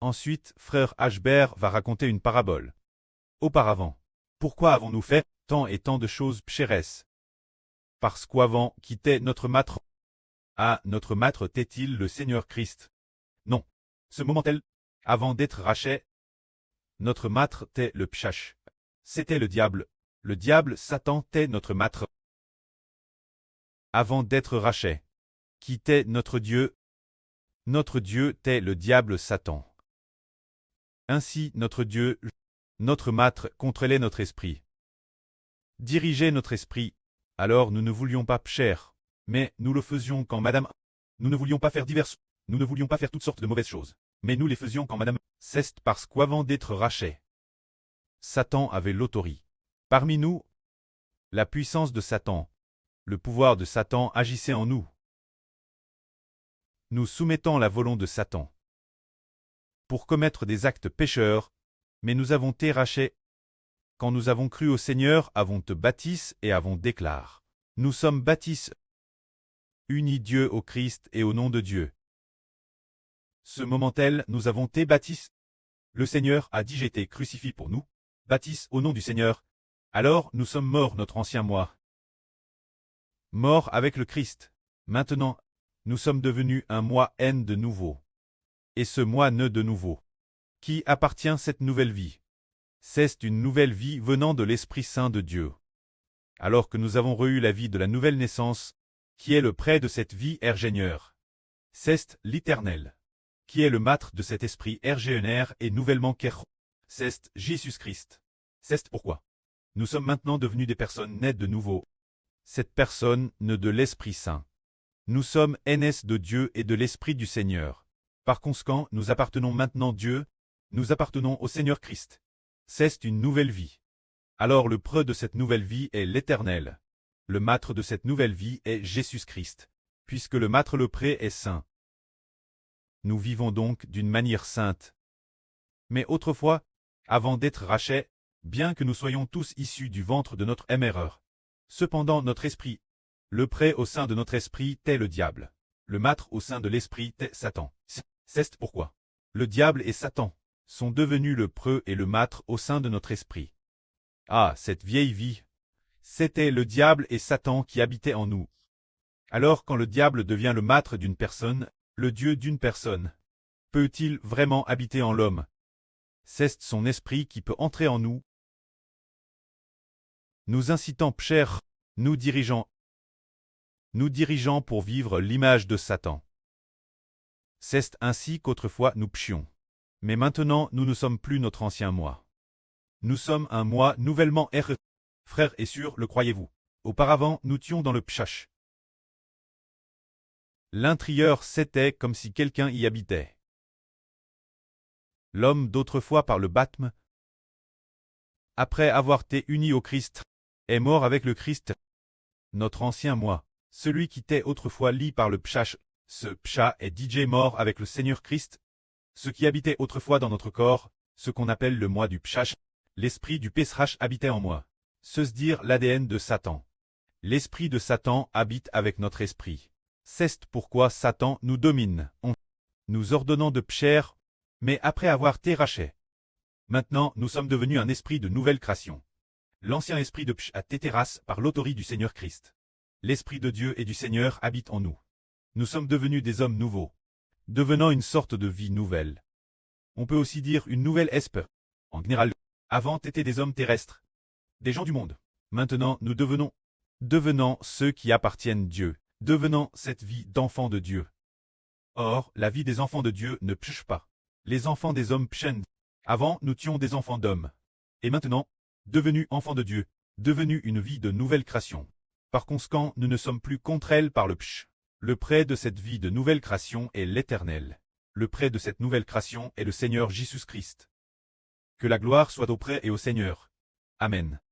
Ensuite, frère Hbert va raconter une parabole. Auparavant, pourquoi avons-nous fait tant et tant de choses pécheresses? Parce qu'avant quittait notre maître. Ah, notre maître t'est-il le Seigneur Christ? Non. Ce moment-là, avant d'être racheté, notre maître t'est le pchash. C'était le diable. Le diable Satan t'est notre maître. Avant d'être racheté. Qui t'est notre Dieu? Notre Dieu t'est le diable Satan. Ainsi notre Dieu, notre maître, contrôlait notre esprit. Dirigeait notre esprit. Alors nous ne voulions pas pécher, mais nous le faisions quand madame. Nous ne voulions pas faire diverses. Nous ne voulions pas faire toutes sortes de mauvaises choses. Mais nous les faisions quand madame. C'est parce qu'avant d'être racheté, Satan avait l'autorité. Parmi nous, la puissance de Satan, le pouvoir de Satan agissait en nous. Nous soumettons la volonté de Satan pour commettre des actes pécheurs, mais nous avons été rachetés. Quand nous avons cru au Seigneur, avons te baptise et avons déclare. Nous sommes baptisés, unis Dieu au Christ et au nom de Dieu. Ce moment-là, nous avons été baptisés. Le Seigneur a dit j'étais crucifié pour nous. Baptise au nom du Seigneur. Alors nous sommes morts notre ancien moi. Morts avec le Christ. Maintenant, nous sommes devenus un moi N de nouveau. Et ce moi ne de nouveau. Qui appartient cette nouvelle vie? C'est une nouvelle vie venant de l'Esprit Saint de Dieu. Alors que nous avons reçu la vie de la nouvelle naissance, qui est le prêt de cette vie ingénieure. C'est l'Éternel. Qui est le maître de cet esprit ingénieur et nouvellement Ker. C'est Jésus-Christ. C'est pourquoi nous sommes maintenant devenus des personnes nées de nouveau. Cette personne ne de l'Esprit Saint. Nous sommes NS de Dieu et de l'Esprit du Seigneur. Par conséquent, nous appartenons maintenant à Dieu, nous appartenons au Seigneur Christ. C'est une nouvelle vie. Alors le preux de cette nouvelle vie est l'Éternel. Le maître de cette nouvelle vie est Jésus-Christ. Puisque le maître le pré est saint. Nous vivons donc d'une manière sainte. Mais autrefois, avant d'être rachetés, bien que nous soyons tous issus du ventre de notre erreur, cependant notre esprit, le pré au sein de notre esprit tel le diable, le maître au sein de l'esprit tel Satan. C'est pourquoi le diable et Satan sont devenus le preux et le maître au sein de notre esprit. Ah, cette vieille vie! C'était le diable et Satan qui habitaient en nous. Alors quand le diable devient le maître d'une personne, le Dieu d'une personne, peut-il vraiment habiter en l'homme? C'est son esprit qui peut entrer en nous, nous incitant pécher, nous dirigeant pour vivre l'image de Satan. C'est ainsi qu'autrefois nous péchions. Mais maintenant nous ne sommes plus notre ancien moi. Nous sommes un moi nouvellement heureux. Frères et sœurs, le croyez-vous? Auparavant nous étions dans le péché. L'intérieur c'était comme si quelqu'un y habitait. L'homme d'autrefois par le baptême, après avoir été uni au Christ, est mort avec le Christ. Notre ancien moi, celui qui était autrefois lié par le péché, ce péché est DJ mort avec le Seigneur Christ. Ce qui habitait autrefois dans notre corps, ce qu'on appelle le moi du péché, l'esprit du péché habitait en moi. Se dire l'ADN de Satan. L'esprit de Satan habite avec notre esprit. C'est pourquoi Satan nous domine. Nous ordonnons de pécher, mais après avoir été rachetés. Maintenant, nous sommes devenus un esprit de nouvelle création. L'ancien esprit de péché a été terrasse par l'autorité du Seigneur Christ. L'esprit de Dieu et du Seigneur habite en nous. Nous sommes devenus des hommes nouveaux, devenant une sorte de vie nouvelle. On peut aussi dire une nouvelle espèce. En général, avant étaient des hommes terrestres, des gens du monde. Maintenant, nous devenant ceux qui appartiennent à Dieu, devenant cette vie d'enfants de Dieu. Or, la vie des enfants de Dieu ne péche pas. Les enfants des hommes péchent. Avant, nous étions des enfants d'hommes. Et maintenant, devenus enfants de Dieu, devenus une vie de nouvelle création. Par conséquent, nous ne sommes plus contre elle par le péché. Le prêt de cette vie de nouvelle création est l'Éternel. Le prêt de cette nouvelle création est le Seigneur Jésus-Christ. Que la gloire soit au prêt et au Seigneur. Amen.